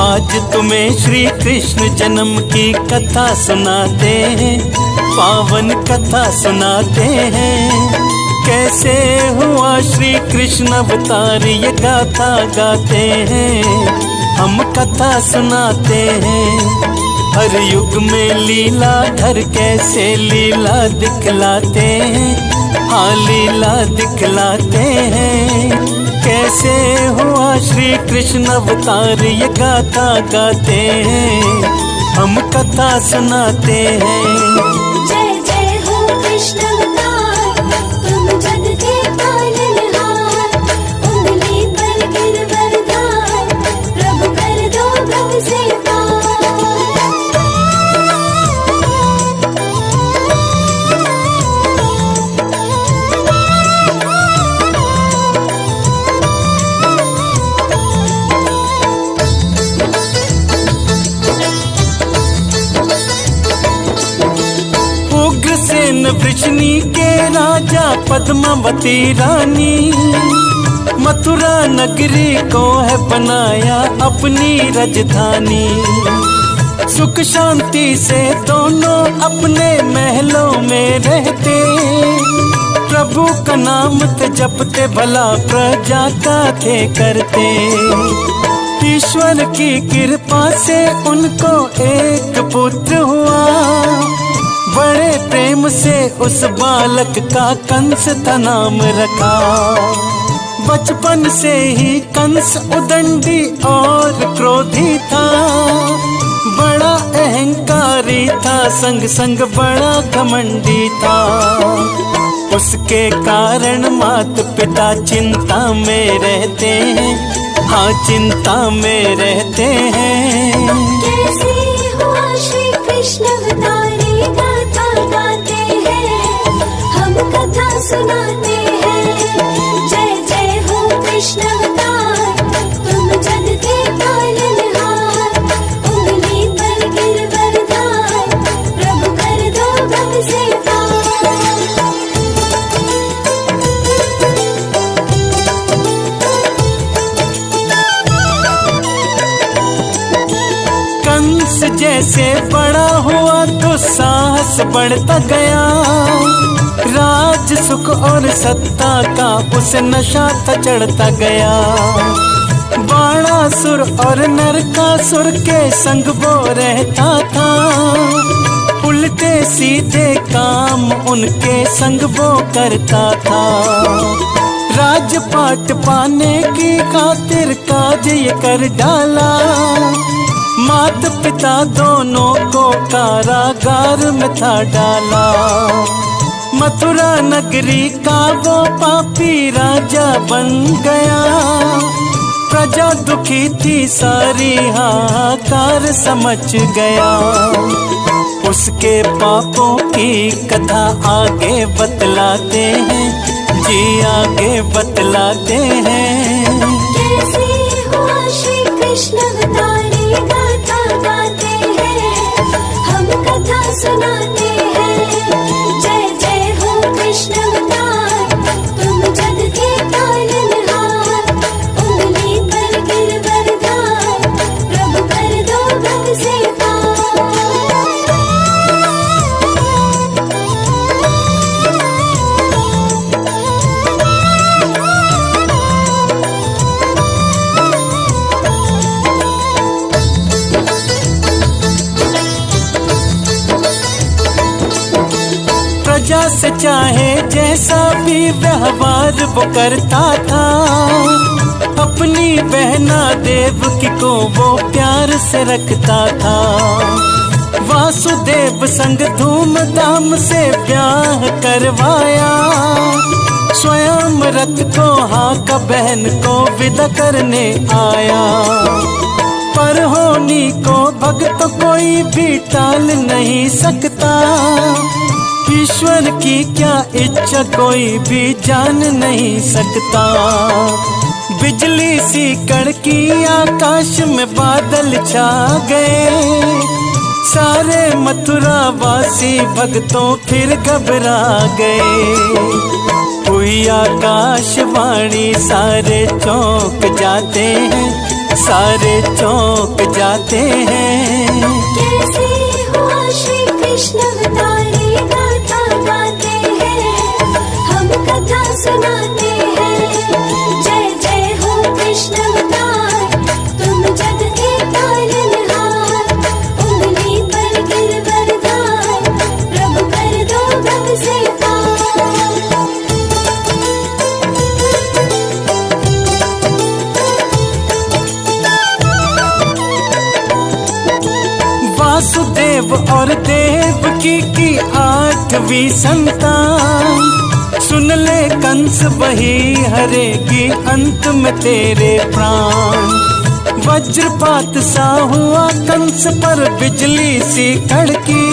आज तुम्हें श्री कृष्ण जन्म की कथा सुनाते हैं, पावन कथा सुनाते हैं। कैसे हुआ श्री कृष्ण अवतार ये गाथा गाते हैं, हम कथा सुनाते हैं। हर युग में लीलाधर कैसे लीला दिखलाते हैं, हाँ लीला दिखलाते हैं। कैसे हुआ श्री कृष्ण अवतार ये गाथा गाते हैं, हम कथा सुनाते हैं। जय जय हो कृष्ण अवतार, तुम जग के पालनहार। उंगली पर गिरवरदार, प्रभु कर दो भव से वृषणी के राजा पद्मावती रानी, मथुरा नगरी को है बनाया अपनी राजधानी। सुख शांति से दोनों अपने महलों में रहते, प्रभु का नाम थे जपते, भला प्रजा का थे करते। ईश्वर की कृपा से उनको एक पुत्र हुआ, बड़े प्रेम से उस बालक का कंस था नाम रखा। बचपन से ही कंस उदंडी और क्रोधी था, बड़ा अहंकारी था, संग संग बड़ा घमंडी था। उसके कारण माता पिता चिंता में रहते हैं, हाँ चिंता में रहते हैं। कैसे हुआ श्री कृष्ण अवतार ये गाथा गाते हैं, हम कथा सुनाते हैं। जय जय हो कृष्ण अवतार, तुम जग के पालनहार। उंगली पर गिरवरदार, प्रभु कर दो भव से कंस जैसे बड़ा हुआ तो साहस बढ़ता गया, राज सुख और सत्ता का उसे नशा था चढ़ता गया। बाणासुर और नरकासुर के संग वो रहता था, उल्टे सीधे काम उनके संग वो करता था। राजपाट पाने की खातिर काज ये कर डाला, माता पिता दोनों को कारागार में था डाला। मथुरा नगरी का वो पापी राजा बन गया, प्रजा दुखी थी सारी हाहाकार समझ गया। उसके पापों की कथा आगे बतलाते हैं जी, आगे बतलाते हैं। कैसे हुआ श्री कृष्ण अवतार ये गाथा गाते हैं, हम कथा सुनाते हैं। जय जय हो कृष्ण अवतार, तुम जग के पालनहार। उंगली पर गिरवरदार, प्रभु कर दो भव से प्रजा से चाहे जैसा भी व्यवहार वो करता था, अपनी बहना देवकी को वो प्यार से रखता था। वासुदेव संग धूमधाम से ब्याह करवाया, स्वयं रथ को हाका बहन को विदा करने आया। पर होनी को भक्त कोई भी टाल नहीं सकता, ईश्वर की क्या इच्छा कोई भी जान नहीं सकता। बिजली सी कड़की आकाश में बादल छा गए, सारे मथुरा वासी भक्तों फिर घबरा गए। हुई आकाशवाणी सारे चौंक जाते हैं, सारे चौंक जाते हैं। कैसे हुआ श्री कृष्ण अवतारी गाथा गाते हैं, हम कथा सुनाते हैं। जय जय हो कृष्ण अवतार, तुम जग के पालनहार। उंगली पर गिरवरदार, प्रभु कर दो भव से पार। वासुदेव और देवकी की 8वीं संतान, सुन ले कंस वही हरेगी अंत में तेरे प्राण। वज्रपात सा हुआ कंस पर बिजली सी कड़की,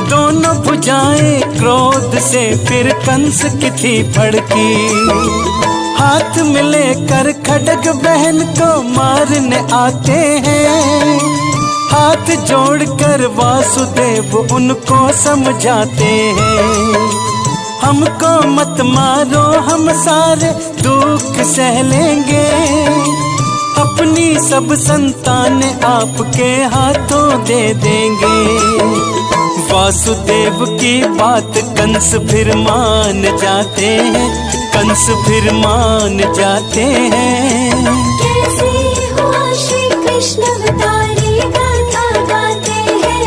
दोनों भुजाएं क्रोध से फिर कंस की थी भड़की। हाथ में लेकर खड्ग बहन को मारने आते हैं, हाथ जोड़कर वासुदेव उनको समझाते हैं। हमको मत मारो, हम सारे दुख सह लेंगे, अपनी सब संतान आपके हाथों दे देंगे। वासुदेव की बात कंस फिर मान जाते हैं, कंस फिर मान जाते हैं। कैसे हुआ श्री कृष्ण अवतारी गाथा गाते हैं,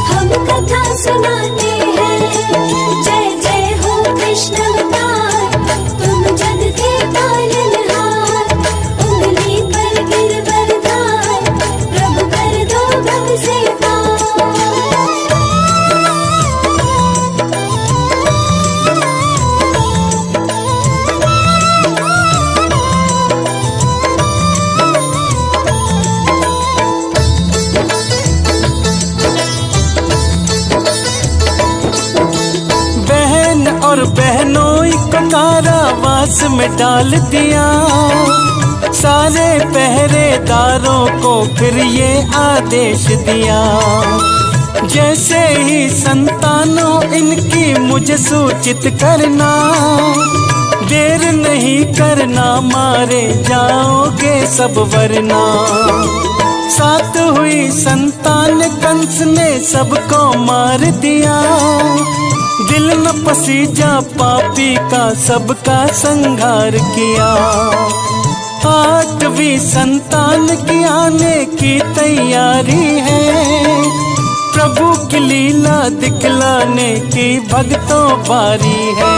हम कथा सुनाते हैं। जय जय हो कृष्ण अवतार, तुम जग के पालनहार। उंगली पर गिरवरदार, प्रभु कर दो भव से पार। और बहनों को कारावास में डाल दिया, सारे पहरेदारों को फिर ये आदेश दिया। जैसे ही संतानों इनकी मुझे सूचित करना, देर नहीं करना, मारे जाओगे सब वरना। 7 हुई संतान कंस ने सबको मार दिया, दिल न पसीजा पापी का सबका संहार किया। 8वीं संतान की आने की तैयारी है, प्रभु की लीला दिखलाने की भक्तों बारी है।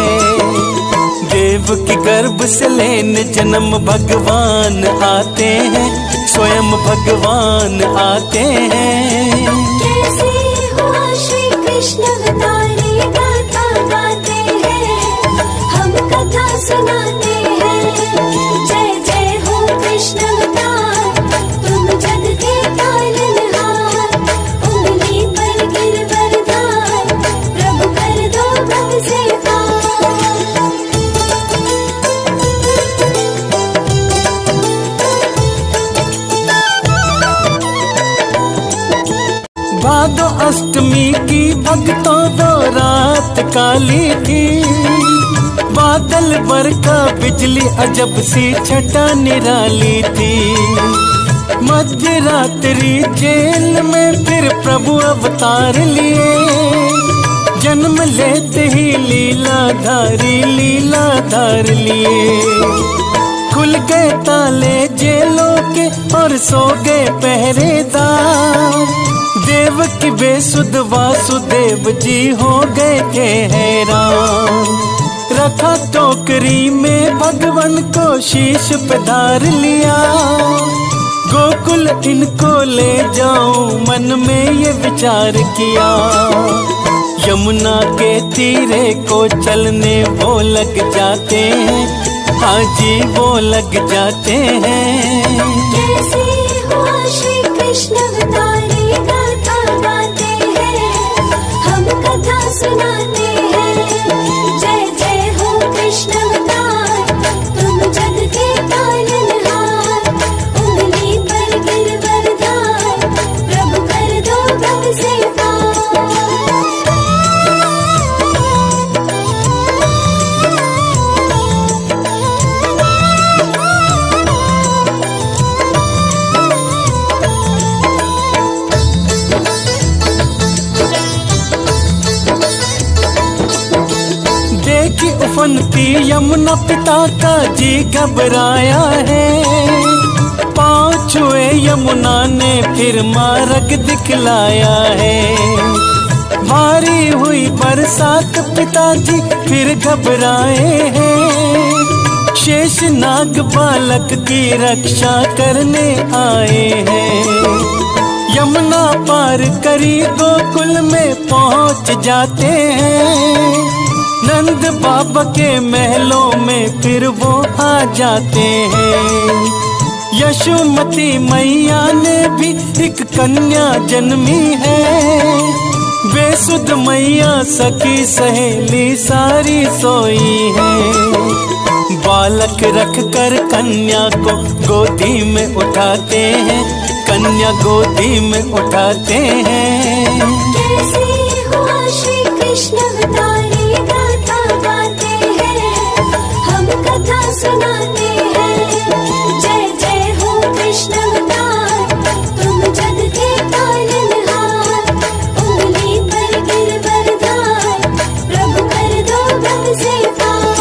देव की गर्भ से लेने जन्म भगवान आते हैं, स्वयं भगवान आते हैं। कैसे हुआ श्री कृष्ण अवतारी गाथा गाते हैं, हम कथा सुनाते हैं। जय जय हो कृष्ण अवतार, तुम जग के पालनहार। उंगली पर गिरवरदार, प्रभु कर दो भव से पार। भादो अष्टमी की भक्तों दो रात काली थी, बादल बरखा बिजली अजब सी छटा निराली थी। मध्य रात्रि जेल में फिर प्रभु अवतार लिए, जन्म लेते ही लीलाधार लिए। खुल गए ताले जेलों के और सो गए पहरेदार, देव की बेसुध वासुदेव जी हो गए थे हैरान। रखा टोकरी में भगवान को शीश पे धार लिया, गोकुल इनको ले जाऊं मन में ये विचार किया। यमुना के तीरे को चलने वो लग जाते हैं, हाँ जी वो लग जाते हैं। कैसे हुआ श्री कृष्ण अवतारी गाथा गाते हैं, हम कथा सुनाते हैं। जय जय हो कृष्ण अवतार, तुम जग के पालनहार। उंगली पर गिरवरदार, प्रभु कर दो भव से पार। बनती यमुना पिता का जी घबराया है। पाँव छुए यमुना ने फिर मार्ग दिखलाया है। भारी हुई बरसात पिताजी फिर घबराए हैं। शेष नाग बालक की रक्षा करने आए हैं। यमुना पार करी गोकुल में पहुंच जाते हैं। नंद बाबा के महलों में फिर वो आ जाते हैं। यशोमती मैया ने भी एक कन्या जन्मी है। बेसुध मैया सखी सहेली सारी सोई है। बालक रख कर कन्या को गोदी में उठाते हैं। कन्या गोदी में उठाते हैं। कैसे हुआ श्री कृष्ण अवतारी गाथा गाते हैं, हम कथा सुनाते हैं। जय जय हो कृष्ण अवतार, तुम जग के पालनहार। उंगली पर गिरवरदार, प्रभु कर दो भव से पार।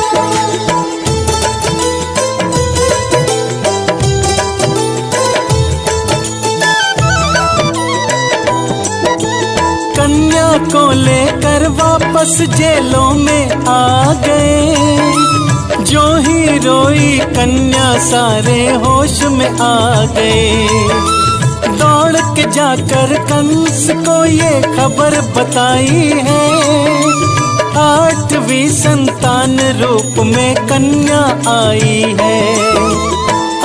कन्या को लेकर वापस जेलों में आ गए। जो ही रोई कन्या सारे होश में आ गए। दौड़ के जाकर कंस को ये खबर बताई है। 8वीं संतान रूप में कन्या आई है।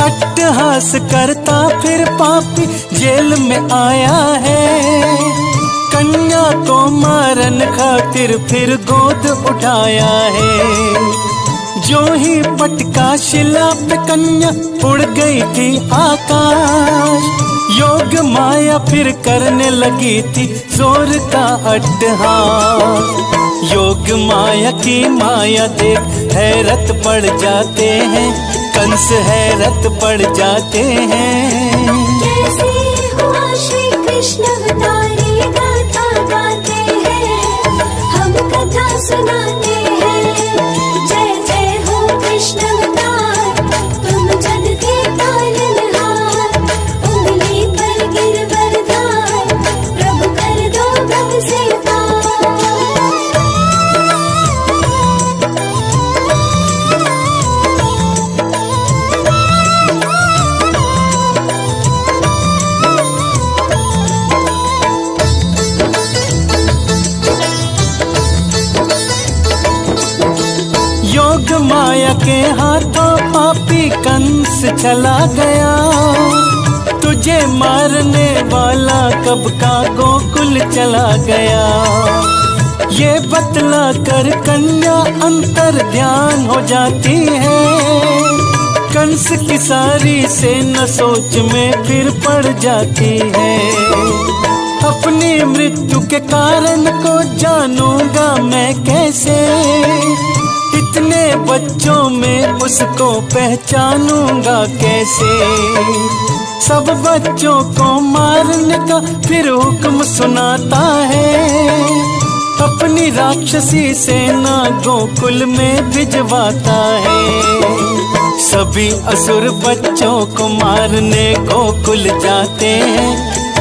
अट्टहास करता फिर पापी जेल में आया है। कन्या को मारन खातिर फिर गोद उठाया है। जो ही पटका शिला पे कन्या उड़ गई थी आकाश। योग माया फिर करने लगी थी जोर का अट्टहास। योग माया की माया देख हैरत पड़ जाते हैं। कंस हैरत पड़ जाते हैं। कैसे हुआ श्री कृष्ण अवतारी गाथा गाते हैं, हम कथा सुनाते हैं। जय जय हो कृष्ण अवतार, तुम जग के पालनहार। उंगली पर गिरवरदार, प्रभु कर दो भव से योग माया के हाथों पापी कंस चला गया। तुझे मारने वाला कब का गोकुल चला गया। ये बतला कर कन्या अंतर ध्यान हो जाती है। कंस की सारी सेना सोच में फिर पड़ जाती है। अपनी मृत्यु के कारण को जानूंगा मैं कैसे। इतने बच्चों में उसको पहचानूंगा कैसे। सब बच्चों को मारने का फिर हुक्म सुनाता है। अपनी राक्षसी सेना गोकुल में भिजवाता है। सभी असुर बच्चों को मारने गोकुल जाते हैं।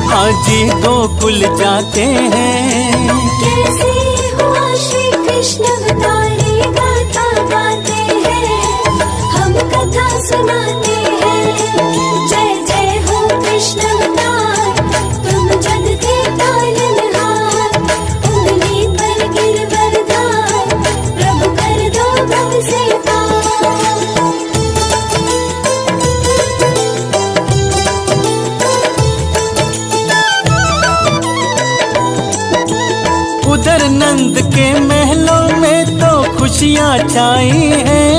हाँ जी गोकुल जाते हैं। कैसे हुआ श्री कृष्ण अवतारी गाथा गाते हैं, हम कथा सुनाते हैं। जय जय हो कृष्ण अवतार, तुम जग के पालनहार। उंगली पर गिरवरदार, प्रभु कर दो भव से उधर नंद के महलों में तो खुशियाँ छाई हैं।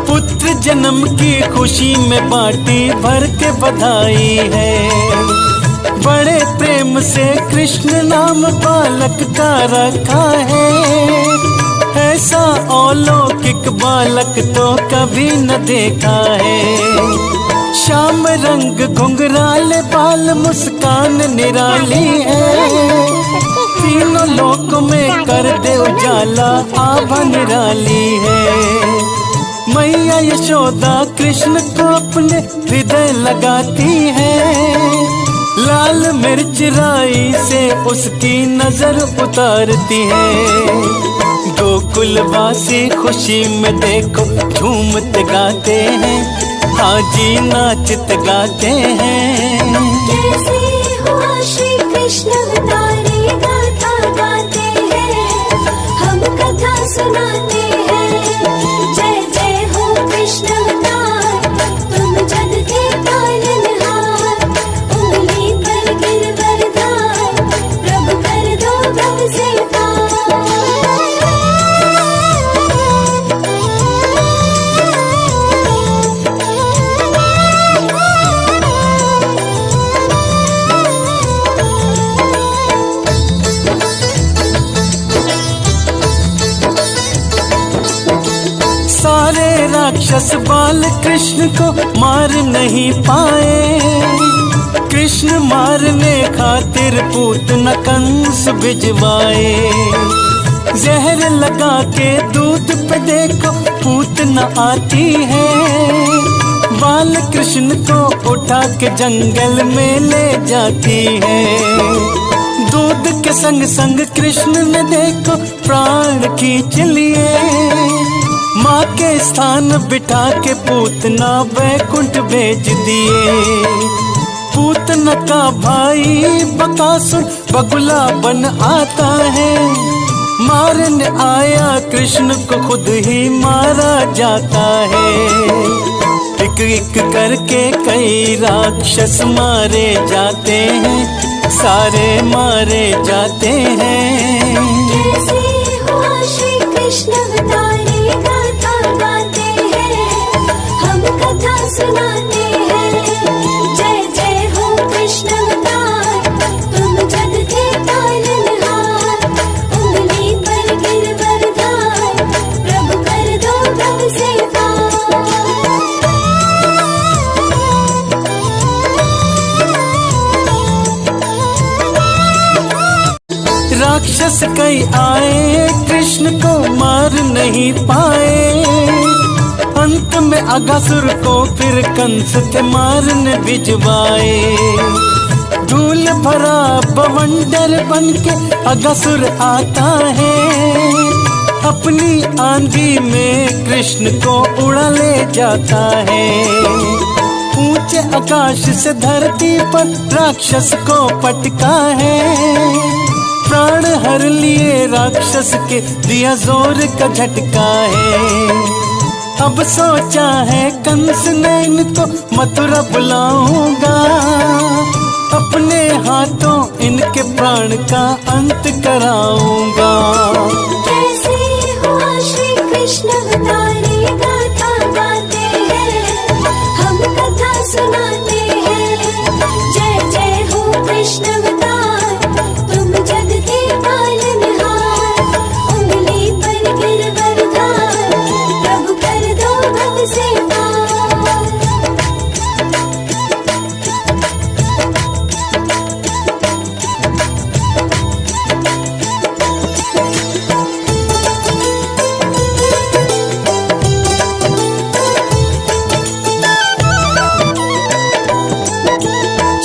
पुत्र जन्म की खुशी में बाटी भर के बधाई है। बड़े प्रेम से कृष्ण नाम बालक का रखा है। ऐसा अलौकिक बालक तो कभी न देखा है। श्याम रंग घुंघराले बाल मुस्कान निराली है। तीनों चारों लोक में कर दे उजाला, आभा निराली है। मैया यशोदा कृष्ण को अपने हृदय लगाती है, लाल मिर्च राई से उसकी नजर उतारती है। गोकुलवासी खुशी में देखो झूमते गाते हैं, हाजी नाचते गाते हैं। कैसे हुआ श्री कृष्ण अवतारी गाथा गाते हैं, हम कथा सुनाते हैं। जय जय हो कृष्ण अवतार, तुम जग के पालनहार। उंगली पर गिरवरदार, प्रभु कर दो भव से सारे राक्षस बाल कृष्ण को मार नहीं पाए, कृष्ण मारने खातिर पूतना कंस भिजवाए। जहर लगा के दूध पे देखो पूतना आती है, बाल कृष्ण को उठा के जंगल में ले जाती है। दूध के संग संग कृष्ण ने देखो प्राण खींच लिए, माँ के स्थान बिठा के पूतना वैकुंठ भेज दिए। पूतना का भाई बकासुर बगुला बन आता है, मारने आया कृष्ण को खुद ही मारा जाता है। एक एक करके कई राक्षस मारे जाते हैं, सारे मारे जाते हैं। कैसे हुआ श्री कृष्ण अवतारी गाथा गाते हैं, हम कथा सुनाते हैं। जय जय हो कृष्ण अवतार, तुम जग के पालनहार। उंगली पर गिरवरदार, प्रभु कर दो भव से राक्षस कई आए कृष्ण को मार नहीं पाए, अंत में अगासुर को फिर कंस के मारने भिजवाए। धूल भरा बवंडर बन के अगासुर आता है, अपनी आंधी में कृष्ण को उड़ा ले जाता है। ऊंचे आकाश से धरती पर राक्षस को पटका है, प्राण हर लिए राक्षस के दिया जोर का झटका है। अब सोचा है कंस ने इनको मथुरा बुलाऊंगा, अपने हाथों इनके प्राण का अंत कराऊंगा। कैसे हुआ श्री कृष्ण अवतारी गाथा गाते हैं, हम कथा सुनाते हैं। जय जय हो कृष्ण अवतार, तुम जग के पालनहार। उंगली पर गिरवरदार, प्रभु कर दो भव से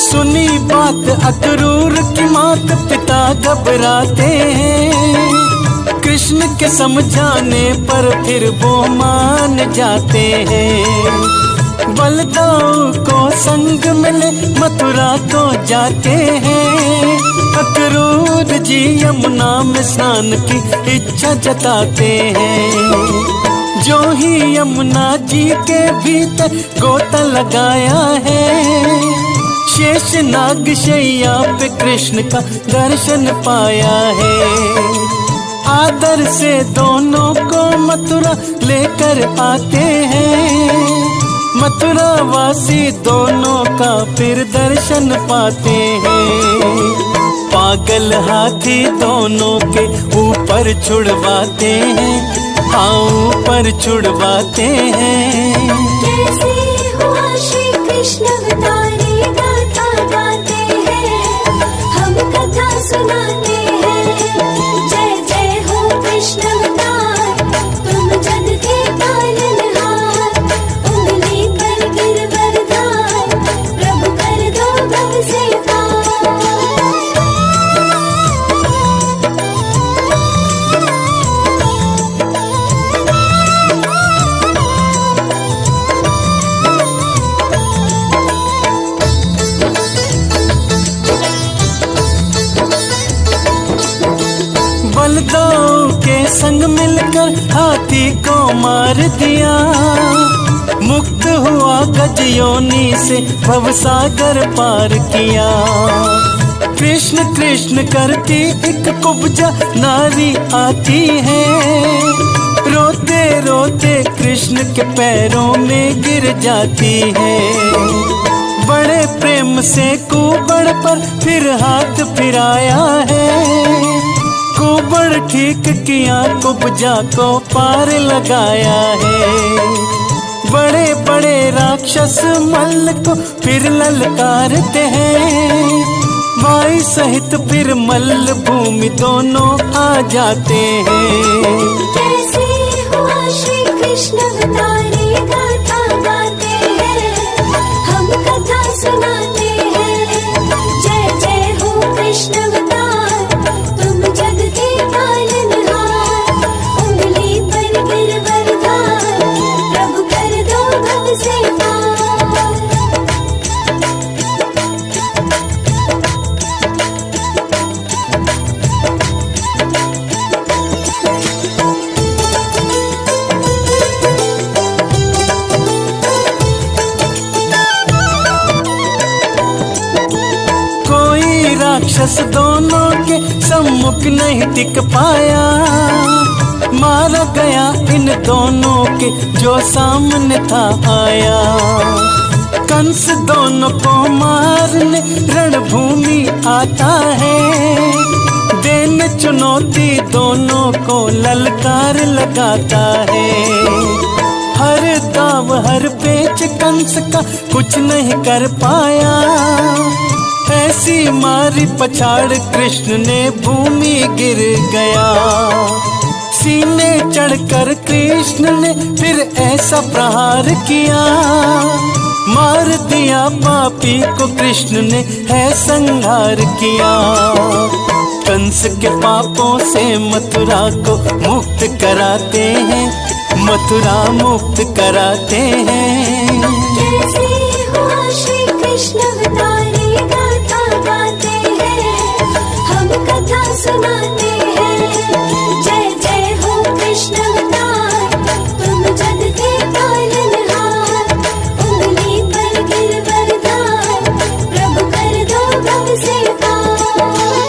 सुनी बात अक्रूर की मात पिता घबराते हैं, कृष्ण के समझाने पर फिर वो मान जाते हैं। बलदाऊ को संग मिले मथुरा को जाते हैं, अक्रूर जी यमुना में स्नान की इच्छा जताते हैं। जो ही यमुना जी के भीतर गोता लगाया है, शेष नाग शैया पे कृष्ण का दर्शन पाया है। आदर से दोनों को मथुरा लेकर आते हैं, मथुरा वासी दोनों का फिर दर्शन पाते हैं। पागल हाथी दोनों के ऊपर छुड़वाते हैं, हाँ ऊपर छुड़वाते हैं। कैसे हुआ श्री कृष्ण अवतारी गाथा गाते हैं, हम कथा सुनाते हैं। बलदाऊ के संग मिलकर हाथी को मार दिया। मुक्त हुआ गज योनि से भवसागर पार किया। कृष्ण कृष्ण करती एक कुब्जा नारी आती है। रोते रोते कृष्ण के पैरों में गिर जाती है। बड़े प्रेम से कुबड़ पर फिर हाथ फिराया है। कुबड़ ठीक किया, कुब्जा को पार लगाया है। बड़े बड़े राक्षस मल्ल को फिर ललकारते हैं। वायु सहित फिर मल्ल भूमि दोनों आ जाते हैं। कैसे हुआ श्री कृष्ण अवतारी गाथा गाते हैं, हम कथा सुनाते हैं। जय जय हो कृष्ण अवतार, तुम जग के पालनहार। उंगली पर गिरवरधार, प्रभु कर दो भव से पार। राक्षस दोनों के सम्मुख नहीं टिक पाया। मारा गया इन दोनों के जो सामने था आया। कंस दोनों को मारने रणभूमि आता है। देने चुनौती दोनों को ललकार लगाता है। हर दाव हर पेच कंस का कुछ नहीं कर पाया। ऐसी मारी पछाड़ कृष्ण ने भूमि गिर गया। सीने चढ़कर कृष्ण ने फिर ऐसा प्रहार किया। मार दिया पापी को कृष्ण ने है संहार किया। कंस के पापों से मथुरा को मुक्त कराते हैं। मथुरा मुक्त कराते हैं। कैसे हुआ श्री कृष्ण अवतारी गाथा गाते हैं, हम कथा सुनाते